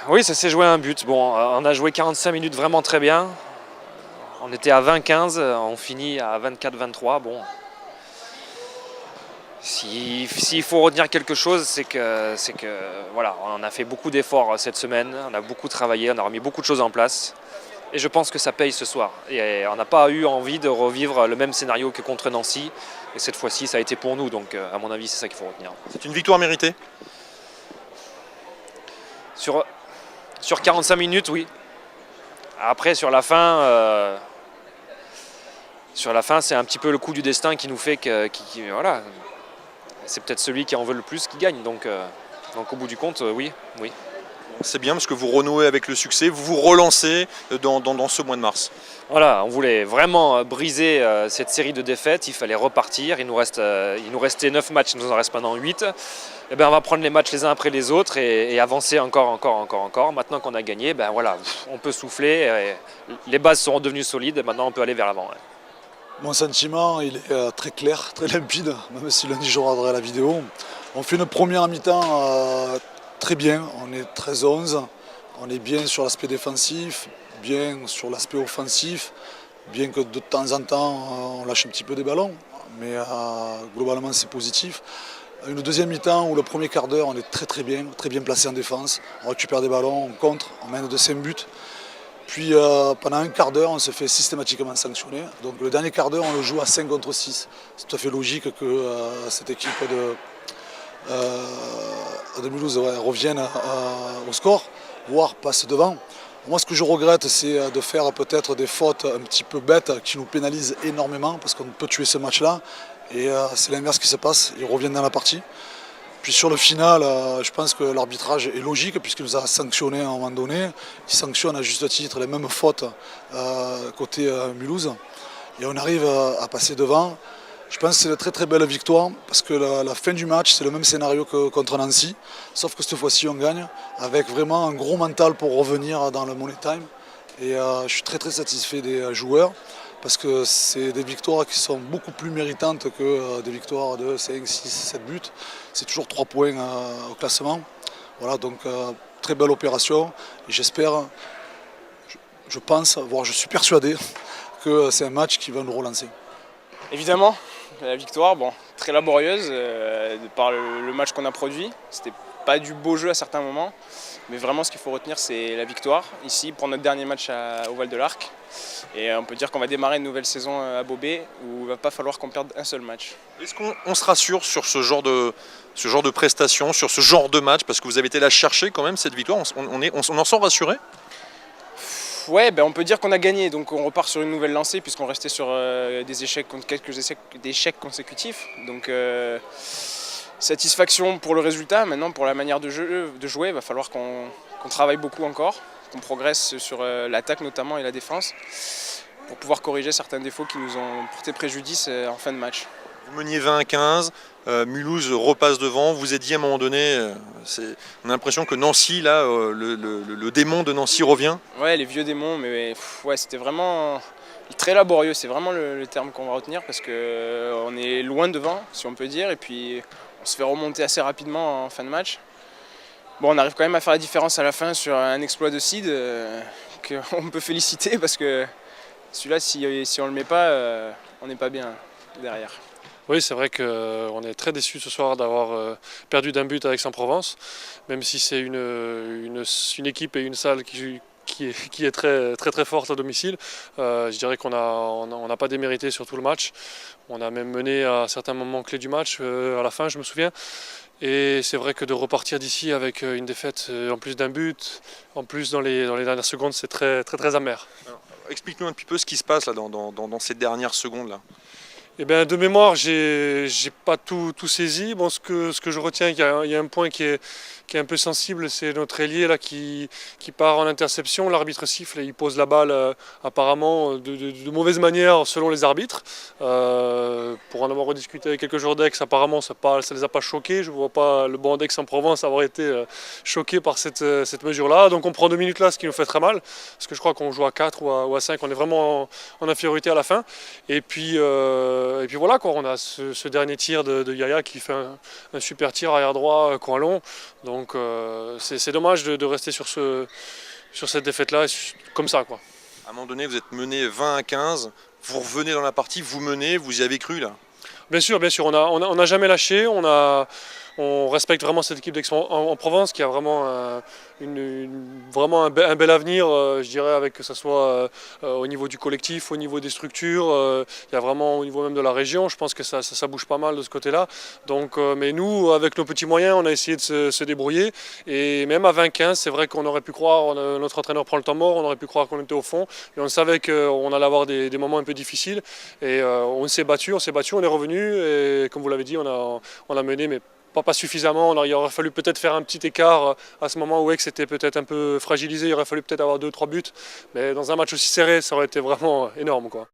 Oui, ça s'est joué à un but. Bon, on a joué 45 minutes vraiment très bien. On était à 20-15, on finit à 24-23. Bon, s'il faut retenir quelque chose, c'est que voilà, on a fait beaucoup d'efforts cette semaine, on a beaucoup travaillé, on a remis beaucoup de choses en place. Et je pense que ça paye ce soir. Et on n'a pas eu envie de revivre le même scénario que contre Nancy. Et cette fois-ci, ça a été pour nous. Donc, à mon avis, c'est ça qu'il faut retenir. C'est une victoire méritée? Sur 45 minutes, oui. Après, sur la fin, c'est un petit peu le coup du destin qui nous fait que, voilà, c'est peut-être celui qui en veut le plus qui gagne. Donc au bout du compte, oui. C'est bien parce que vous renouez avec le succès, vous vous relancez dans ce mois de mars. Voilà, on voulait vraiment briser cette série de défaites, il fallait repartir, il nous restait 9 matchs, il nous en reste maintenant 8. Et ben on va prendre les matchs les uns après les autres et avancer encore. Maintenant qu'on a gagné, ben voilà, on peut souffler, les bases seront devenues solides et maintenant on peut aller vers l'avant. Ouais. Mon sentiment, il est très clair, très limpide, même si lundi je regarderai la vidéo. On fait une première mi-temps très bien, on est 13-11, on est bien sur l'aspect défensif, bien sur l'aspect offensif, bien que de temps en temps on lâche un petit peu des ballons, mais globalement c'est positif. Une deuxième mi-temps où le premier quart d'heure on est très bien placé en défense, on récupère des ballons, on contre, on mène de 5 buts. Puis pendant un quart d'heure, on se fait systématiquement sanctionner. Donc le dernier quart d'heure, on le joue à 5 contre 6. C'est tout à fait logique que cette équipe de Mulhouse revienne au score, voire passe devant. Moi, ce que je regrette, c'est de faire peut-être des fautes un petit peu bêtes qui nous pénalisent énormément parce qu'on peut tuer ce match-là. Et c'est l'inverse qui se passe, ils reviennent dans la partie. Puis sur le final, je pense que l'arbitrage est logique puisqu'il nous a sanctionné à un moment donné. Il sanctionne à juste titre les mêmes fautes côté Mulhouse. Et on arrive à passer devant. Je pense que c'est une très belle victoire parce que la fin du match, c'est le même scénario que contre Nancy. Sauf que cette fois-ci, on gagne avec vraiment un gros mental pour revenir dans le Money Time. Et je suis très satisfait des joueurs parce que c'est des victoires qui sont beaucoup plus méritantes que des victoires de 5, 6, 7 buts. C'est toujours 3 points au classement. Voilà, donc très belle opération. Et j'espère, je pense, voire je suis persuadé que c'est un match qui va nous relancer. Évidemment, la victoire, bon, très laborieuse par le match qu'on a produit. C'était pas du beau jeu à certains moments, mais vraiment ce qu'il faut retenir, c'est la victoire ici pour notre dernier match au Val de l'Arc. Et on peut dire qu'on va démarrer une nouvelle saison à Beauvais où il ne va pas falloir qu'on perde un seul match. Est-ce qu'on se rassure sur ce genre de prestations, sur ce genre de match, parce que vous avez été là chercher quand même cette victoire, on en sort rassuré? Ouais, ben on peut dire qu'on a gagné, donc on repart sur une nouvelle lancée puisqu'on restait sur quelques échecs consécutifs. Donc satisfaction pour le résultat. Maintenant, pour la manière de jouer, il va falloir qu'on travaille beaucoup encore, qu'on progresse sur l'attaque notamment et la défense pour pouvoir corriger certains défauts qui nous ont porté préjudice en fin de match. Vous meniez 20-15, Mulhouse repasse devant, vous êtes dit à un moment donné, on a l'impression que Nancy, là, le démon de Nancy revient. Ouais, les vieux démons, mais ouais, c'était vraiment très laborieux, c'est vraiment le terme qu'on va retenir parce qu'on est loin devant, si on peut dire, et puis on se fait remonter assez rapidement en fin de match. Bon, on arrive quand même à faire la différence à la fin sur un exploit de Sid qu'on peut féliciter parce que celui-là, si on ne le met pas, on n'est pas bien derrière. Oui, c'est vrai qu'on est très déçus ce soir d'avoir perdu d'un but avec Aix-en-Provence, même si c'est une équipe et une salle qui est très forte à domicile. Je dirais qu'on n'a pas démérité sur tout le match. On a même mené à certains moments clés du match, à la fin je me souviens. Et c'est vrai que de repartir d'ici avec une défaite en plus d'un but, en plus dans les dernières secondes, c'est très amer. Explique-nous un petit peu ce qui se passe là, dans ces dernières secondes là. Eh bien, de mémoire, j'ai pas tout saisi. Bon, ce que je retiens, il y a un point qui est un peu sensible, c'est notre ailier là, qui part en interception. L'arbitre siffle et il pose la balle apparemment de mauvaise manière selon les arbitres. Pour en avoir rediscuté avec quelques joueurs d'Aix, apparemment ça les a pas choqués. Je ne vois pas le banc d'Aix-en-Provence avoir été choqué par cette mesure-là. Donc on prend 2 minutes là, ce qui nous fait très mal. Parce que je crois qu'on joue à 4 ou à 5, on est vraiment en infériorité à la fin. Et puis puis voilà, quoi, on a ce dernier tir de Yaya qui fait un super tir arrière droit, coin long. Donc c'est dommage de rester sur cette défaite-là comme ça, quoi. À un moment donné, vous êtes mené 20-15, vous revenez dans la partie, vous menez, vous y avez cru là? Bien sûr, on n'a jamais lâché, on respecte vraiment cette équipe d'Aix-en-Provence qui a vraiment vraiment un bel avenir, je dirais, avec que ce soit au niveau du collectif, au niveau des structures, il y a vraiment au niveau même de la région, je pense que ça bouge pas mal de ce côté-là. Donc, mais nous, avec nos petits moyens, on a essayé de se débrouiller. Et même à 20-15, c'est vrai qu'on aurait pu croire, notre entraîneur prend le temps mort, on aurait pu croire qu'on était au fond, mais on savait qu'on allait avoir des moments un peu difficiles. Et on s'est battu, on est revenu, et comme vous l'avez dit, on a mené, mais pas suffisamment. Il aurait fallu peut-être faire un petit écart à ce moment où Aix était peut-être un peu fragilisé. Il aurait fallu peut-être avoir 2-3 buts. Mais dans un match aussi serré, ça aurait été vraiment énorme, quoi.